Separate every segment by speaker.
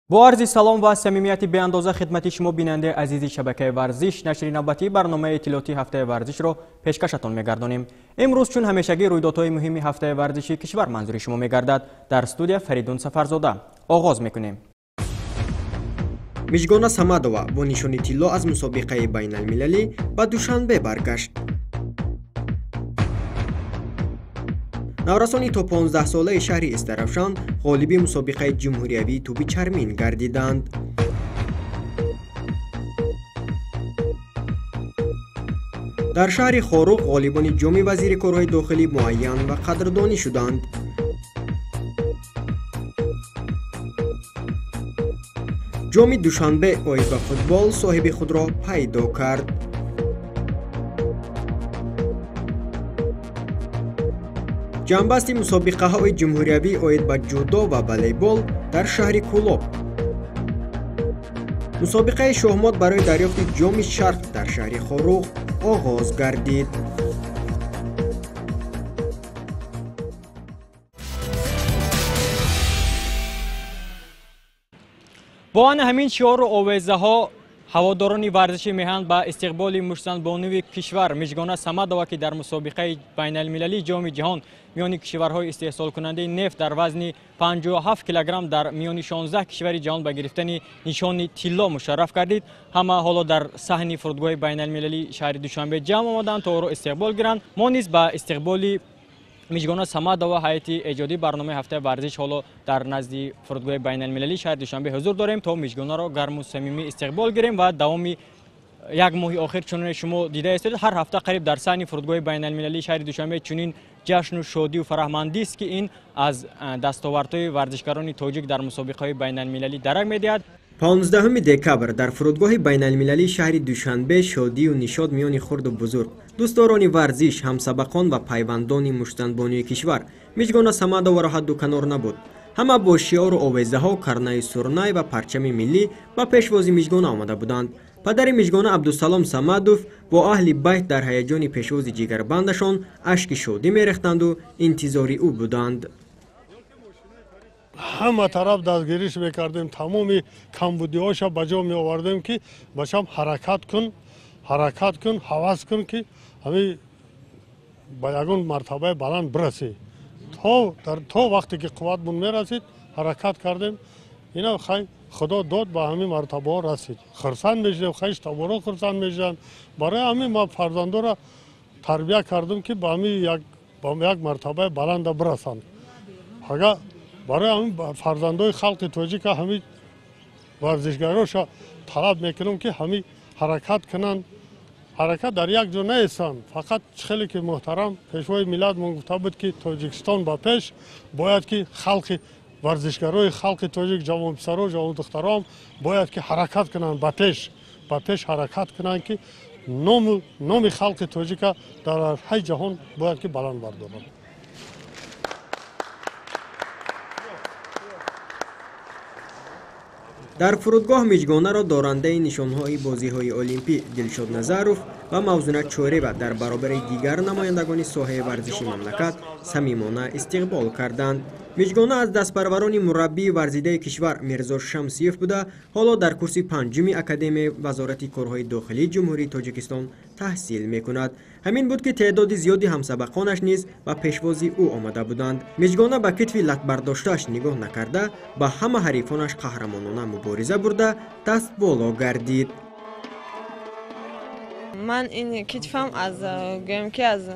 Speaker 1: با عرض سلام و صمیمیت بی‌اندازه خدمت شما بیننده عزیز شبکه ورزش، نشر نوبتی برنامه اطلاعاتی هفته ورزش رو پیشکشتان می‌گردانیم. امروز چون همیشگی رویدادهای مهم هفته ورزشی کشور منظور شما می‌گردد، در استودیو فریدون سفرزاده آغاز می‌کنیم.
Speaker 2: مژگان صمدова با نشان طلا از مسابقه بین‌المللی به دوشنبه برگشت. نورسانی تا 15 ساله شهر استرافشان غالب مسابقه جمهوریوی توپ چرمین گردیدند. در شهر خاروق غالبان جام وزیر کارهای داخلی معین و قدردانی شدند. جام دوشنبه آید و فوتبال صاحب خود را پیدا کرد. جنبست مسابقه های جمهوریوی آید به جودو و والیبال در شهر کولاب. مسابقه شاهمات برای دریافت جام شرق در شهر خاروق آغاز گردید.
Speaker 1: با آن همین شعار و آویزه ها هواداران ورزشی میهن با استقبال مشتن بانوی کشور مژگان صمدова که در مسابقه بین المللی جام جهان میان کشورهای استحصال کننده نفت در وزن 57 کیلوگرم در میان 16 کشور جهان به گرفتن نشان طلا مشرف گردید. همه حالا در صحن فرودگاه بین المللی شهر دوشنبه جمع آمدند تا او را استقبال گیرند. ما نیز با استقبال مژگان صمدова هیئت ایجادی برنامه هفته ورزش حالا در نزد فرودگاه بین المللی شهر دوشنبه حضور داریم تا مژگان را گرم و صمیمی استقبال گیریم و دوام یک ماه آخر چون شما دیده استید هر هفته قریب در صحن فرودگاه بین المللی شهر دوشنبه چنین جشن و شادی و فرحمندی است که این از دستاوردهای ورزشکاران تاجیک در مسابقه بین المللی درک می‌دهد.
Speaker 2: 15 دکبر در فرودگاه بین المللی شهر دوشنبه شادی و نشاط میان خرد و بزرگ، دوستداران ورزش، همسبقان و پیوندان مشتنبانی کشور مژگان صمدова را حد و کنار نبود. همه با شعار و آویزه ها، کرنه سرنای و پرچم ملی به پیشواز مژگان آمده بودند. پدر مژگان عبدالسلام صمدov با اهل بیت در هیجان پیشواز جگربندشان اشک شادی می‌ریختند و انتظاری او بودند.
Speaker 3: همه طرف دستگیریش میکردیم، تمام کمبودی‌هاشو به جا می آوردیم که بچم حرکت کن حواس کن که همین به یگان مرتبه بلند برسی. تا وقتی که قوتمون میرسید حرکت کردیم. اینا خیلی خدا داد به همین مرتبه ها رسید. خرسند میشدیم، خیلی تبارک خرسند میشدن. برای همین ما فرزندا را تربیت کردیم که به همین یک مرتبه بلند برسند. اگر برای همین فرزندای خلق تاجیک همین ورزشگراش طلب میکنم که همین حرکت کنند. حرکت در یک جا نیستند، فقط خیلی که محترم پیشوای ملت من گفته بود که تاجیکستان با پیش باید که خلق ورزشگرای خلق تاجیک جوان پسرا جوان دخترام باید که حرکت کنند، با پیش حرکت کنند که نام خلق تاجیک در هر جهان باید که بلند بردارند.
Speaker 2: در فرودگاه مژگانه را دارنده نشانهای بازی‌های المپی دلشاد نظروف و موزونت چوریبا در برابر دیگر نمایندگان ساحه ورزشی مملکت صمیمانه استقبال کردند. مژگانه از دستپروران مربی ورزیده کشور میرزا شمسیف بوده حالا در کورس پنجم اکادمی وزارت کارهای داخلی جمهوری تاجیکستان تحصیل میکند. همین بود که تعداد زیادی همسبقانش نیز به پیشوازی او آمده بودند. مژگانه به کتف لت برداشته‌اش نگاه نکرده با همه حریفانش قهرمانانه مبارزه برده دست بالا گردید.
Speaker 4: من این کتفم از گویم که از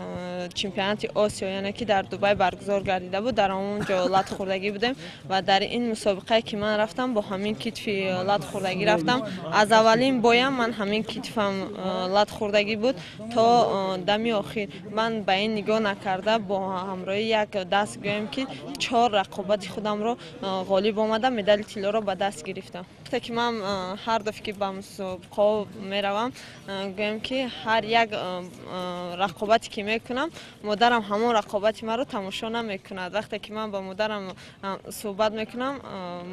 Speaker 4: چمپیونات آسیا یعنی که در دبی برگزار گردیده بود در اونجا لت خوردگی بودیم و در این مسابقه که من رفتم با همین کتف لت خوردگی رفتم. از اولین بایم من همین کتفم لت خوردگی بود تا دمی آخر من به این نگاه نکرده با همراه یک دست گویم که 4 رقابت خودم رو غالب آمدم، مدال طلا رو به دست گرفتم. وقتی که من هر دفعه که به مسابقه میروم گویم که هر یک رقابتی که میکنم مادرم همون رقابت من رو تماشا نمیکند. وقتی که من با مادرم صحبت میکنم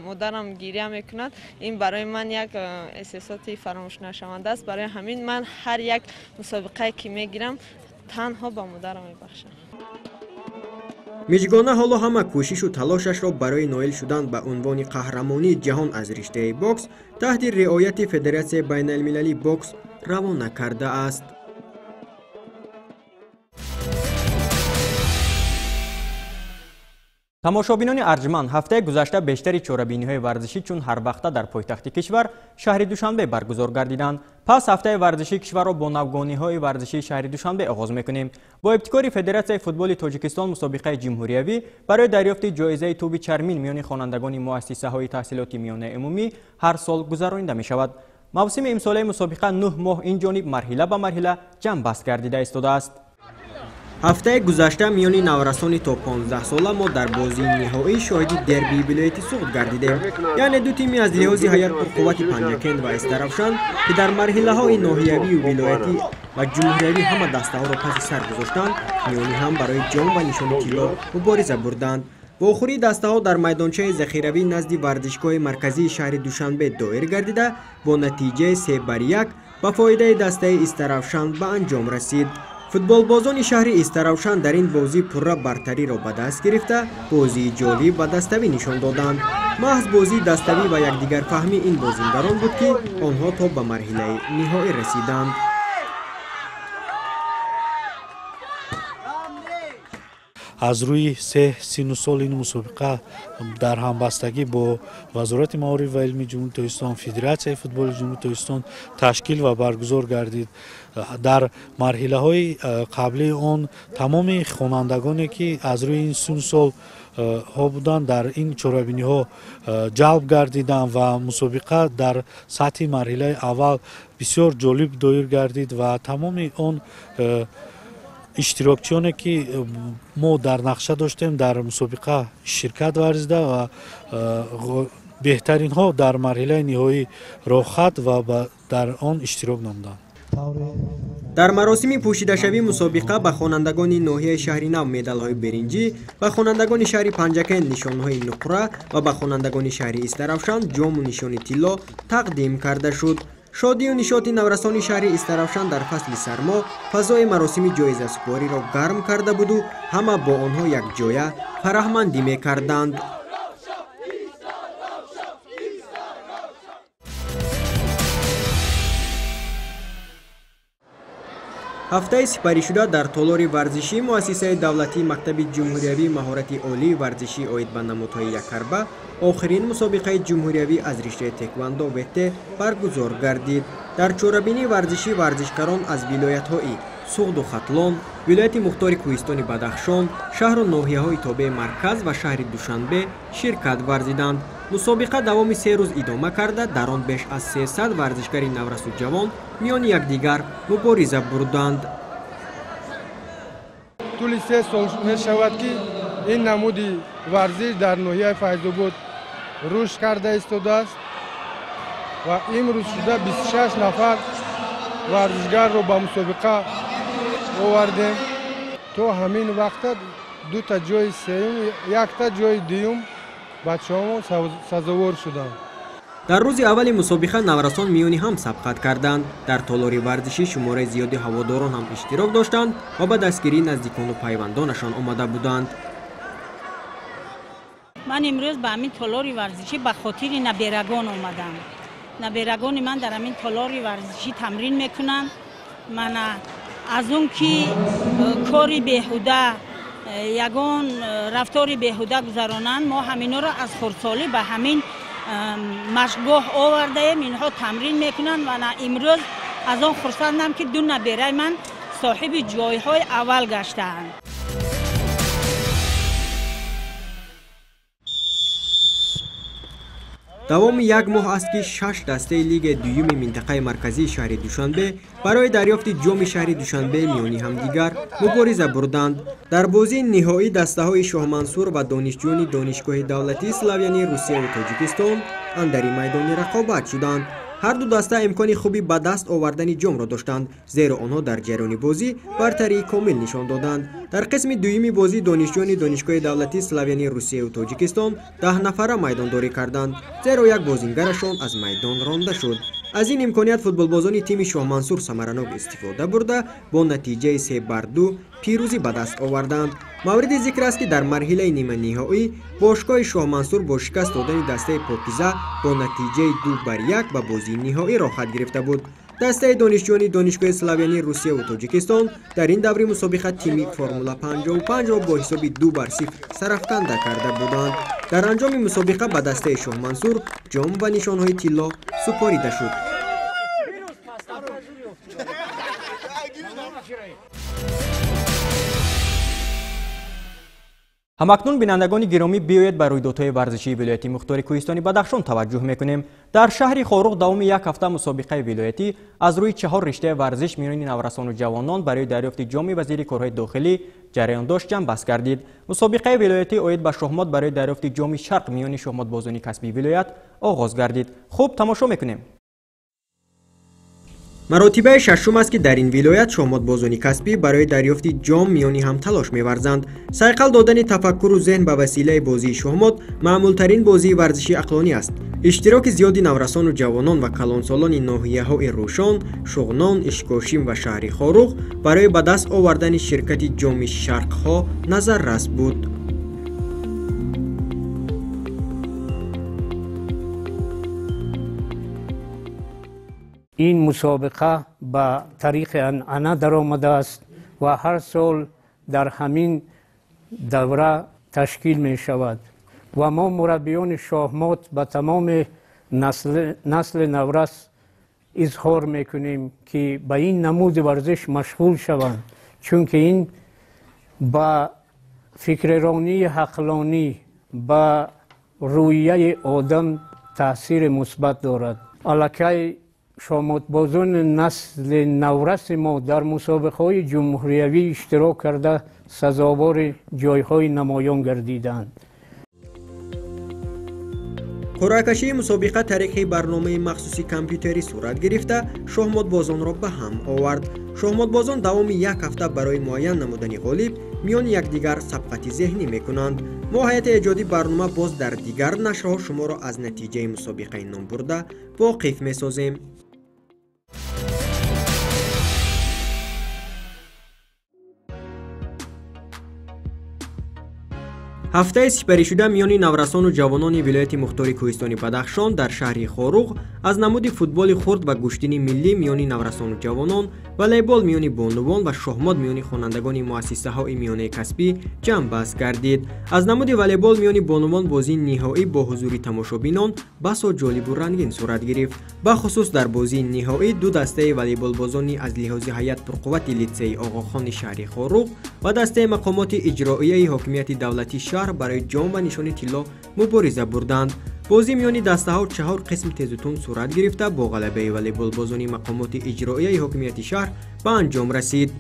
Speaker 4: مادرم گریه میکند. این برای من یک احساساتی فراموش نشونده است. برای همین من هر یک مسابقه که میگیرم تنها با مادرم میبخشم.
Speaker 2: миҷгона ҳоло ҳама кӯшишу талошашро барои ноил шудан ба унвони қаҳрамонии ҷаҳон аз риштаи бокс таҳти riояти Федератсияи байналмилалии бокс равона кардааст.
Speaker 1: тамошобинони арҷманд ҳафтаи гузашта бештари чорабиниҳои варзишӣ чун ҳарвақта дар пойтахти кишвар шаҳри Душанбе баргузор гардиданд. пас ҳафтаи варзишии кишварро бо навгониҳои варзишии шаҳри Душанбе оғоз мекунем. бо ибтикори Федератсияи футболи Тоҷикистон мусобиқаи ҷумҳуриявӣ барои дарёфти ҷоизаи туби чармин миёни хонандагони муассисаҳои таҳсилоти миёнаи умумӣ ҳар сол гузаронида мешавад. мавсими имсолаи мусобиқа 9 моҳ инҷониб марҳила ба марҳила ҷамъбаст гардида истодааст.
Speaker 2: ҳафтаи гузашта миёни наврасони то 15 сола мо дар бозии ниҳоӣ шоҳиди дербии вилояти суғд гардидем. яъне ду тими аз лиҳози ҳайят пурқуввати Панҷакент ва Эстаравшан ки дар марҳилаҳои ноҳиявию вилоятӣ ва ҷумҳуриявӣ ҳама дастаҳоро паси сар гузоштанд, миёни ҳам барои ҷом ва нишони тилло мубориза бурданд. ба охирӣ дастаҳо дар майдончаи захиравӣ назди варзишгоҳи марказии шаҳри Душанбе доир гардида бо натиҷаи 3-1 ба фоидаи дастаи Эстаравшан ба анҷом расид. футболбозони шаҳри Эстаравшан дар ин бозӣ пурра бартариро ба даст гирифта бозии ҷолиб ва dastavӣ нишон доданд. маҳз бозии dastavӣ ва якдигарфаҳмии ин бозингарон буд ки онҳо то ба марҳилаи ниҳоӣ расиданд.
Speaker 5: аз рӯи се сину соли ин мусобиқа дар ҳамбастагӣ бо вазорати маориф ва илми ҷумҳури Тоҷикистон, Федератсияи футболи ҷумҳури Тоҷикистон ташкил ва баргузор гардид. дар марҳилаҳои қаблии он тамоми хонандагоне ки аз рӯи ин сину сол ҳо буданд дар ин чорабиниҳо ҷалб гардиданд ва мусобиқа дар сатҳи марҳилаи аввал бисёр ҷолиб доир гардид ва тамоми он иштирокчиёне ки мо дар нақша доштем дар мусобиқа ширкат варзида ва беҳтаринҳо дар марҳилаи ниҳоӣ рохат ва дар он иштирок намуданд.
Speaker 2: дар маросими пӯшидашавии мусобиқа ба хонандагони ноҳияи шаҳри нав медалҳои беринҷӣ, ба хонандагони шаҳри Панҷакент нишонҳои нуқра ва ба хонандагони шаҳри Эстаравшан ҷому нишони тилло тақдим карда шуд. шодию нишоти наврасони шаҳри Эстаравшан дар фасли сармо фазои маросими ҷоизасупориро гарм карда буду ҳама бо онҳо якҷоя фараҳмандӣ мекарданд. ҳафтаи сипаришуда дар толори варзишӣ муассисаи давлатии Мактаби ҷумҳуриявии маҳорати олии варзишӣ оид ба намудҳои якарба охирин мусобиқаи ҷумҳуриявӣ аз риштаи теквандо ветте баргузор гардид. дар чорабинии варзишӣ варзишгарон аз вилоятҳои суғду хатлон, вилояти мухтори кӯҳистони Бадахшон, шаҳру ноҳияҳои тобеи Марказ ва шаҳри Душанбе ширкат варзиданд. мусобиқа давоми 3 рӯз идома карда дар он беш аз 300 варзишгари наврасу ҷавон миёни якдигар мубориза бурданд.
Speaker 6: тӯли 3 сол мешавад ки ин намуди варзиш дар ноҳияи Файзобод рушд карда истодааст ва имрӯз шуда 26 нафар варзишгарро ба мусобиқа овардем. то ҳамин вақта дута ҷои сеюм, якта ҷои дуюм бачаҳомон сазовор шуданд.
Speaker 2: дар рӯзи аввали мусобиқа наврасон миёни ҳам сабқат карданд. дар толори варзишӣ шумораи зиёди ҳаводорон ҳам иштирок доштанд ва ба дастгирии наздикону пайвандонашон омада буданд.
Speaker 7: ман имрӯз ба ҳамин толори варзишӣ ба хотири наберагон омадам. наберагони ман дар ҳамин толори варзишӣ тамрин мекунанд. ман аз он ки кори беҳуда ягон рафтори беҳуда гузаронанд, мо ҳаминҳоро аз хурдсолӣ ба ҳамин машқгоҳ овардаем. инҳо тамрин мекунанд ва имрӯз аз он хурсандам ки ду набераи ман соҳиби ҷойҳои аввал гаштаанд.
Speaker 2: давоми як моҳ аст ки 6 дастаи лигаи дуюми минтақаи марказии шаҳри Душанбе барои дарёфти ҷоми шаҳри Душанбе миёни ҳамдигар мубориза бурданд. дар бозии ниҳоӣ дастаҳои Шоҳмансур ва донишҷӯёни донишгоҳи давлатии Славянии Русияву Тоҷикистон андари майдони рақобат шуданд. ҳар ду даста имкони хуби ба даст овардани ҷомро доштанд, зеро онҳо дар ҷараёни бозӣ бартарии комил нишон доданд. дар қисми дуюми бозӣ донишҷӯёни донишгоҳи давлатии Славянии Русияву Тоҷикистон 10 нафара майдондорӣ карданд, зеро як бозингарашон аз майдон ронда шуд. از این امکانیت فوتبالبازان تیم شاهمنصور سمرانوب استفاده برده با نتیجه 3-2 پیروزی به دست آوردند. مورد ذکر است که در مرحله نیمه نهایی باشگاه شاهمنصور با شکست دادن دسته پاکیزه با نتیجه 2-1 به بازی نهایی را خط گرفته بود. دسته دانشجویان دانشگاه اسلاویانی روسیه و تاجیکستان در این دوره مسابقه تیم فرمولا 55 را با حساب 2-0 سرافکنده کرده بودند. در انجام مسابقه به دسته شاهمنصور جام و نشانهای طلا سپاریده شد.
Speaker 1: همکنون بینندگان گرامی بیایید به رویدادهای ورزشی ولایت مختار کوهستانی بدخشان توجه میکنیم. در شهر خاروق دوام یک هفته مسابقه ولایتی از روی 4 رشته ورزش میان نورسان و جوانان برای دریافت جام وزیر کارهای داخلی جریان داشت جمع بست گردید. مسابقه ولایتی اوید به شهمات برای دریافت جام شرق میان شهمات بازان کسبی ولایت آغاز گردید. خوب تماشا میکنیم.
Speaker 2: مراتبه ششم است که در این ولایت شهمات بازان کسبی برای دریافت جام میانی هم تلاش می‌ورزند. سایقل دادن تفکر و ذهن به وسیله بازی شهمات معمولترین بازی ورزشی عقلانی است. اشتراک زیادی نورسان و جوانان و کلانسالان ناحیه‌های روشن، شغنان، اشکاشیم و شهر خاروق برای به دست آوردن شرکت جام شرق‌ها نظر رس بود.
Speaker 8: این مسابقه به طریق عنعنه در آمده است و هر سال در همین دوره تشکیل می شود و ما مربیان شاهمات به تمام نسل نورس اظهار می کنیم که به این نمود ورزش مشغول شوند، چون که این با فکررانی عقلانی به رویه آدم تاثیر مثبت دارد. الکی شاهمات بازان نسل نورس ما در مسابقه های جمهوریوی اشتراک کرده سزاوار جایهای نمایان گردیدند.
Speaker 2: قرعه‌کشی مسابقه طریق برنامه مخصوصی کامپیوتری صورت گرفته شاهمات بازان را به هم آورد. شاهمات بازان دوام یک هفته برای معین نمودن غالب میان یکدیگر سبقت ذهنی میکنند. ما هیئت ایجادی برنامه باز در دیگر نشرها شما را از نتیجه مسابقه نام برده واقف میسازیم. هفته سپری شده میان نورسان و جوانان ولایت مختار کوهستانی بدخشان در شهر خاروق از نمود فوتبال خرد و گشتین ملی میان نورسان و جوانان، والیبال میان بانوان و شهمات میان خوانندگان مؤسسه های میانه کسبی جمع بست گردید. از نمود والیبال میان بانوان بازی نهایی با حضور تماشابینان بسا جالب و رنگین صورت گرفت. به خصوص در بازی نهایی دو دسته والیبال بازانی از لحاظ هیئت پرقوت لیسه آقاخان شهر خاروق و دسته مقامات اجرایی حاکمیت دولتی شهر برای جام و نشان طلا مبارزه بردند. بازی میان دسته ها 4 قسم تیزتون صورت گرفته با غلبه والیبال بازانی مقامات اجرایی حاکمیت شهر به انجام رسید.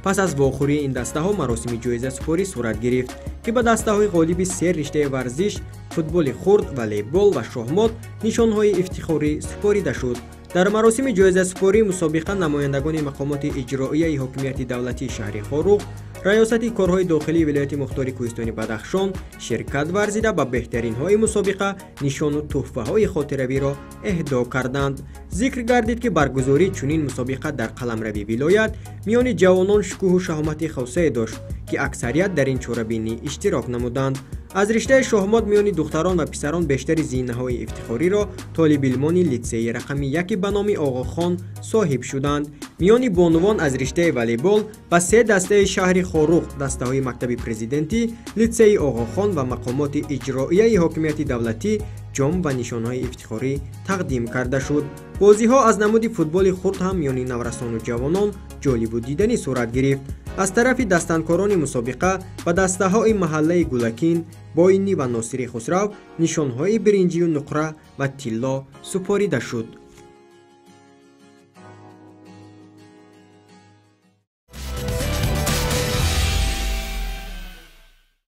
Speaker 2: پس از واخوری این دسته ها مراسم جایزه سپاری صورت گرفت که به دسته های غالب 3 رشته ورزش فوتبال خرد، والیبال و شهمات نشان های افتخاری سپاریده شد. در مراسم جایزه سپاری مسابقه نمایندگان مقامات اجرایی حاکمیت دولتی شهر خاروق، ریاست کارهای داخلی ولایت مختار کوهستانی بدخشان شرکت ورزیده به بهترین های مسابقه نشان و تحفه های خاطروی را اهدا کردند. ذکر گردید که برگزاری چنین مسابقه در قلمرو ولایت میان جوانان شکوه و شهامت خاصه داشت که اکثریت در این چوره‌بینی اشتراک نمودند. از رشته شهمات میان دختران و پسران بیشتر زینه‌های افتخاری را طالب علمان لیسه رقم 1 به نام آقاخان صاحب شدند. میان بانوان از رشته والیبال و 3 دسته شهر خاروق، دسته های مکتب پرزیدنتی، لیسه آقاخان و مقامات اجرایی حاکمیت دولتی جام و نشانهای افتخاری تقدیم کرده شد. بازی ها از نمود فوتبال خرد هم میان نورسان و جوانان جالب و دیدنی صورت گرفت. از طرف دستاندکاران مسابقه و دسته های محله گلکین، باینی و ناصری خسرو نشان های برنجی و نقره و طلا سپاریده شد.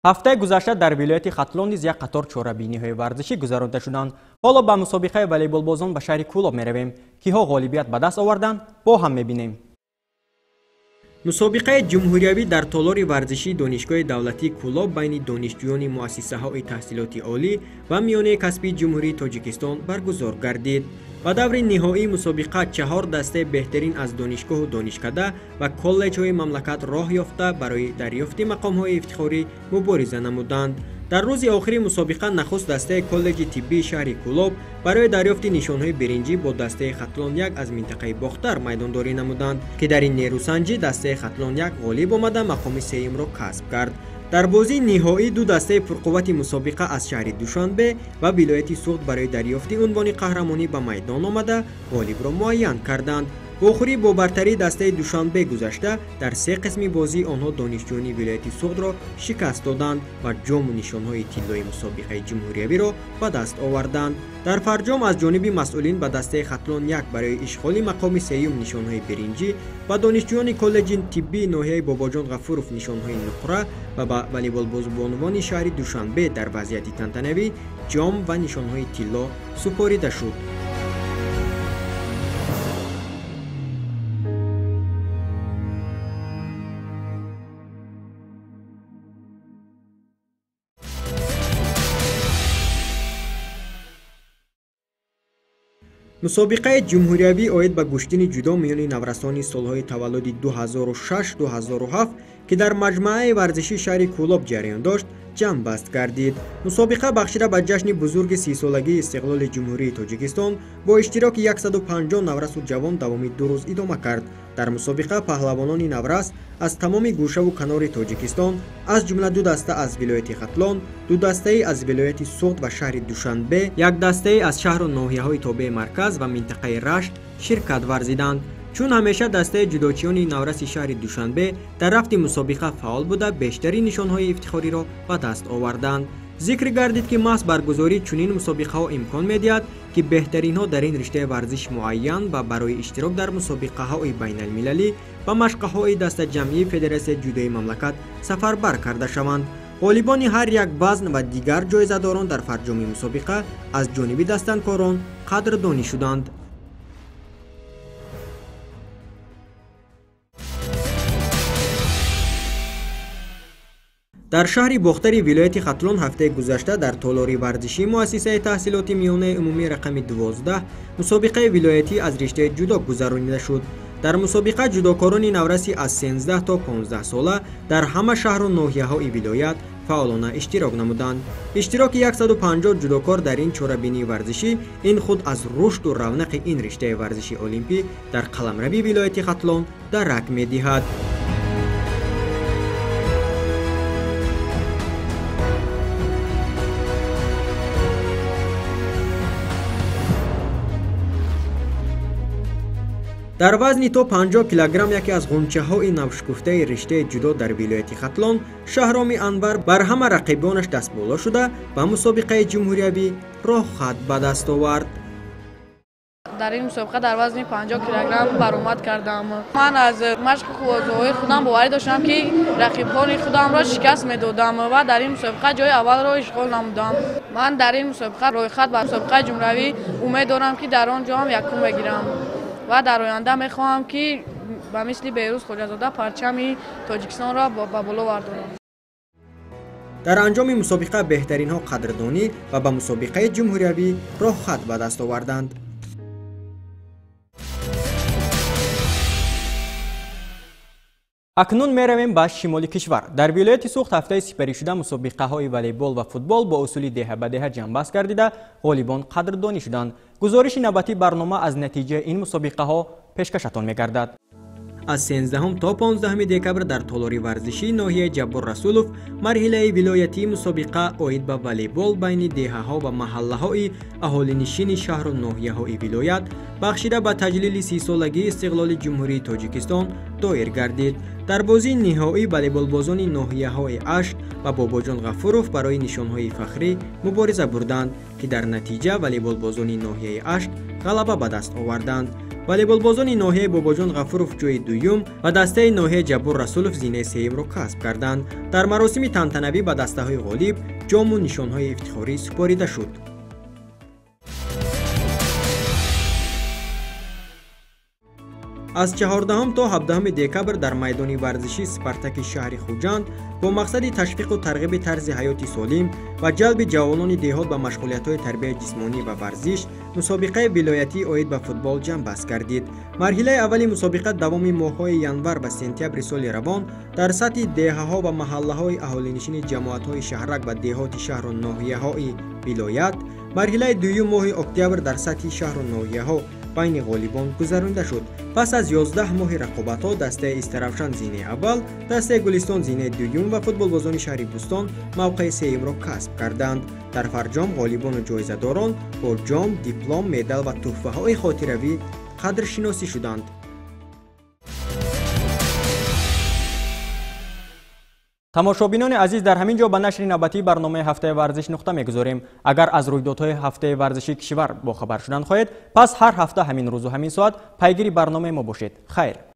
Speaker 1: هفته گذشته در ولایت ختلان نیز یک قطار چهاره‌بینی‌های ورزشی گذرانده شدند. حالا به مسابقه والیبال بازان به شهر کولاب می‌رویم که ها غالبیت به دست آوردند. با هم می‌بینیم.
Speaker 2: مسابقه جمهوریوی در تالار ورزشی دانشگاه دولتی کولاب بین دانشجویان مؤسسه‌های تحصیلات عالی و میانه کسبی جمهوری تاجیکستان برگزار گردید. و دور نهایی مسابقه 4 دسته بهترین از دانشگاه و دانشکده و کالج‌های مملکت راه یافته برای دریافت مقام‌های افتخاری مبارزه نمودند. در روز آخری مسابقه نخست دسته کالج طبی شهر کولاب برای دریافت نشانهای برنجی با دسته خطلان یک از منطقه باختر میدانداری نمودند که در این نیروسنجی دسته خطلان یک غالب آمده مقام سوم را کسب کرد. در بازی نهایی دو دسته پرقوت مسابقه از شهر دوشنبه و ولایت سوخت برای دریافت عنوان قهرمانی به میدان آمده غالب را معین کردند. آخری با برتری دسته دوشنبه گذشته در 3 قسم بازی آنها دانشجویان ولایت سوخت را شکست دادند و جام و نشانهای طلایی مسابقه جمهوریوی را به دست آوردند. در فرجام از جانب مسئولین به دسته خطلان یک برای اشغال مقام سوم نشانهای برنجی و دانشجویان کالج طبی ناحیه باباجان غفورов نشانهای نقره و به والیبال بازیکنان شهر دوشنبه در وضعیت تنتنوی جام و نشانهای طلا سپاریده شد. مسابقه جمهوریوی آید به گشتن جدا میان نورسان سالهای تولد 2006-2007 که در مجمع ورزشی شهر کولاب جریان داشت جمع بست گردید. مسابقه بخشیده به جشن بزرگ 30 سالگی استقلال جمهوری تاجیکستان با اشتراک 150 نورس و جوان دوامی 2 روز ادامه کرد. در مسابقه پهلوانان نورس از تمام گوشه و کنار تاجیکستان از جمله 2 دسته از ولایت خطلان، 2 دسته از ولایت سوخت و شهر دوشنبه، 1 دسته از شهر و ناحیه‌های تابع مرکز و منطقه رشت شرکت ورزیدند. چون همیشه دسته جداچیان نورس شهر دوشنبه در رفت مسابقه فعال بوده بیشترین نشانهای افتخاری را به دست آوردند. ذکر گردید که محض برگزاری چنین مسابقه ها امکان می‌دهد که بهترین ها در این رشته ورزش معین و برای اشتراک در مسابقه های بین المللی و مشق های دست جمعی فدراسیون جودوی مملکت سفربر کرده شوند. غالبان هر یک وزن و دیگر جایزه داران در فرجام مسابقه از جانب دستانکاران قدردانی شدند. در شهر باختر ولایت خطلان هفته گذشته در تالار ورزشی مؤسسه تحصیلات میانه عمومی رقم 12 مسابقه ولایتی از رشته جودو گذرانیده شد. در مسابقه جودوکاران نورسی از 13 تا 15 ساله در همه شهر و ناحیه‌های ولایت فعالانه اشتراک نمودند. اشتراک 150 جودوکار در این چهاربینی ورزشی این خود از رشد و رونق این رشته ورزشی المپی در قلمرو ولایت خطلان درک می‌دهد. در وزن تا 50 کیلوگرم یکی از غنچه‌های نوشکفته رشته جودو در ولایت خطلان شهرام انور بر همه رقیبانش دست بالا شده و مسابقه جمهوریوی راه خط به دست آورد.
Speaker 9: در این مسابقه در وزن 50 کیلوگرم برآمد کردم. من از مشق خوازهای خودم باوری داشتم که رقیبان خودم را شکست میدادم و در این مسابقه جای اول را اشغال نمودم. من در این مسابقه راه خط به مسابقه جمهوریوی امید دارم که در آنجا هم یکم بگیرم و در آینده میخواهم که به مثل بیروز خواجه‌زاده پرچم تاجیکستان را به بالا بردارم.
Speaker 2: در انجام مسابقه بهترین ها قدردانی و به مسابقه جمهوریوی راه خط به دست آوردند.
Speaker 1: اکنون میرویم به شمال کشور. در ولایت سوخت هفته سپری شده مسابقه های والیبال و فوتبال با اصول دهه به دهه جنبست گردیده غالبان قدردانی شدند. گزارش نوبتی برنامه از نتیجه این مسابقه ها پیشکشتان می‌گردد.
Speaker 2: از 13 تا 15 دکبر در تالار ورزشی ناحیه جبار رسولوف مرحله ولایتی مسابقه آید به والیبال بین دهه‌ها و محله‌های اهالینشین شهر و ناحیه‌های ولایت بخشیده به تجلیل 30 سالگی استقلال جمهوری تاجیکستان دایر گردید. در بازی نهایی والیبال بازان ناحیه‌های اشت و باباجان غفورov برای نشانهای فخری مبارزه بردند که در نتیجه والیبال بازان ناحیه اشت غلبه به دست آوردند. والیبال بازان ناحیه باباجان غفورov جای دوم و دسته ناحیه جبار رسولوف زینه سوم را کسب کردند. در مراسم تنتنوی به دسته‌های غالب جام و نشانهای افتخاری سپاریده شد. از 14 تا 17 دکبر در میدان ورزشی سپارتاک شهر خوجند با مقصد تشویق و ترغیب طرز حیاتی سالم و جلب جوانان دهات به مشغولیت‌های تربیت جسمانی و ورزش، مسابقه ولایتی اید به فوتبال جمع بست گردید. مرحله اول مسابقه دوام ماه‌های ینور و سپتامبر سال روان در سطح دهه‌ها و محله‌های اهالی‌نشین جماعت‌های شهرک و دهات شهر و ناحیه‌های ولایت، مرحله دوم ماه اکتبر در سطح شهر و ناحیه‌ها بین غالیبان گذرانده شد. پس از 11 ماه رقابت‌ها دسته استرافشان زینه اول، دسته گلستان زینه دوم و فوتبال بازان شهر بوستان موقع سوم را کسب کردند. در فرجام غالیبان و جایزه‌داران با جام، دیپلم، مدال و تحفه‌های خاطروی قدرشناسی شدند.
Speaker 1: تماشابینان عزیز، در همین جا به نشر نوبتی برنامه هفته ورزش نقطه میگذاریم. اگر از رویدادهای هفته ورزشی کشور با خبر شدن خواهید، پس هر هفته همین روز و همین ساعت پیگیری برنامه ما باشید. خیر.